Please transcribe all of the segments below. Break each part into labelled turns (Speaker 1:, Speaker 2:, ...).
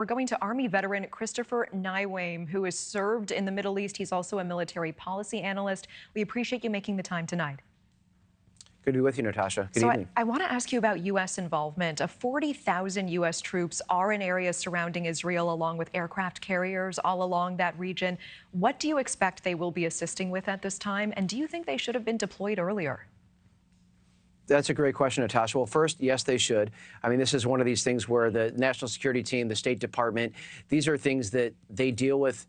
Speaker 1: We're going to Army veteran Christopher Neiweem, who has served in the Middle East. He's also a military policy analyst. We appreciate you making the time tonight.
Speaker 2: Good to be with you, Natasha. Good evening.
Speaker 1: I want to ask you about U.S. involvement. 40,000 U.S. troops are in areas surrounding Israel, along with aircraft carriers all along that region. What do you expect they will be assisting with at this time? And do you think they should have been deployed earlier?
Speaker 2: That's a great question, Natasha. Well, first, yes, they should. I mean, this is one of these things where the National Security Team, the State Department, these are things that they deal with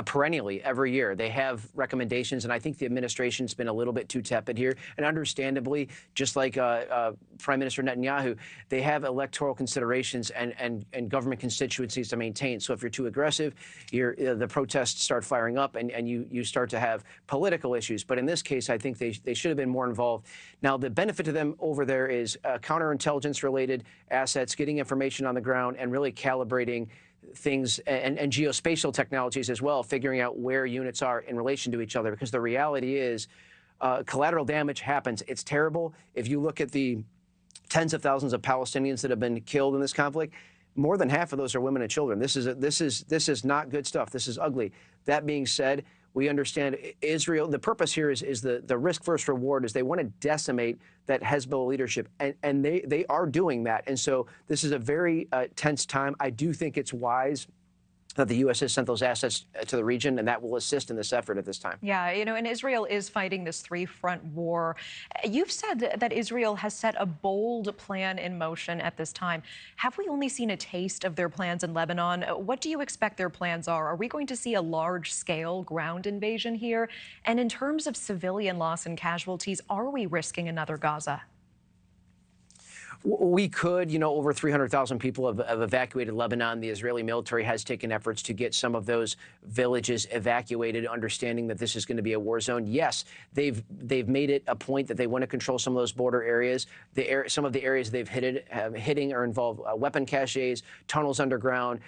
Speaker 2: perennially every year. They have recommendations, and I think the administration's been a little bit too tepid here. And understandably, just like Prime Minister Netanyahu, they have electoral considerations and government constituencies to maintain. So if you're too aggressive, the protests start firing up, and you start to have political issues. But in this case, I think they should have been more involved. Now, the benefit to them over there is counterintelligence-related assets, getting information on the ground, and really calibrating things and geospatial technologies as well, figuring out where units are in relation to each other, because the reality is collateral damage happens. It's terrible. If you look at the tens of thousands of Palestinians that have been killed in this conflict, more than half of those are women and children. This is not good stuff. This is ugly. That being said, we understand Israel. The purpose here is the risk versus reward is they want to decimate that Hezbollah leadership, and they are doing that. And so this is a very tense time. I do think it's wise that the U.S. has sent those assets to the region, and that will assist in this effort at this time.
Speaker 1: Yeah, and Israel is fighting this three-front war. You've said that Israel has set a bold plan in motion at this time. Have we only seen a taste of their plans in Lebanon? What do you expect their plans are? Are we going to see a large-scale ground invasion here? And in terms of civilian loss and casualties, are we risking another Gaza?
Speaker 2: We could, over 300,000 people have evacuated Lebanon. The Israeli military has taken efforts to get some of those villages evacuated, understanding that this is going to be a war zone. Yes, they've made it a point that they want to control some of those border areas. Some of the areas they've hitting are involve weapon caches, tunnels underground,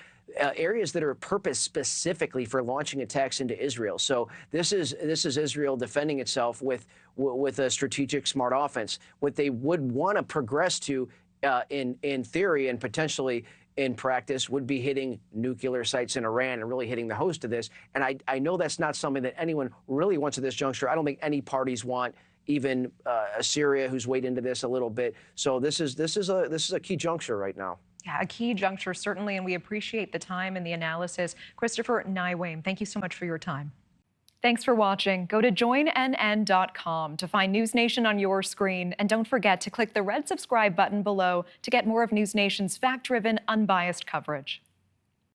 Speaker 2: areas that are purposed specifically for launching attacks into Israel. So this is Israel defending itself with a strategic, smart offense. What they would want to progress to, in theory and potentially in practice, would be hitting nuclear sites in Iran and really hitting the host of this. And I know that's not something that anyone really wants at this juncture. I don't think any parties want. Even Syria, who's weighed into this a little bit. So this is a key juncture right now.
Speaker 1: Yeah, a key juncture, certainly, and we appreciate the time and the analysis. Christopher Neiweem, thank you so much for your time. Thanks for watching. Go to joinnn.com to find NewsNation on your screen. And don't forget to click the red subscribe button below to get more of NewsNation's fact-driven, unbiased coverage.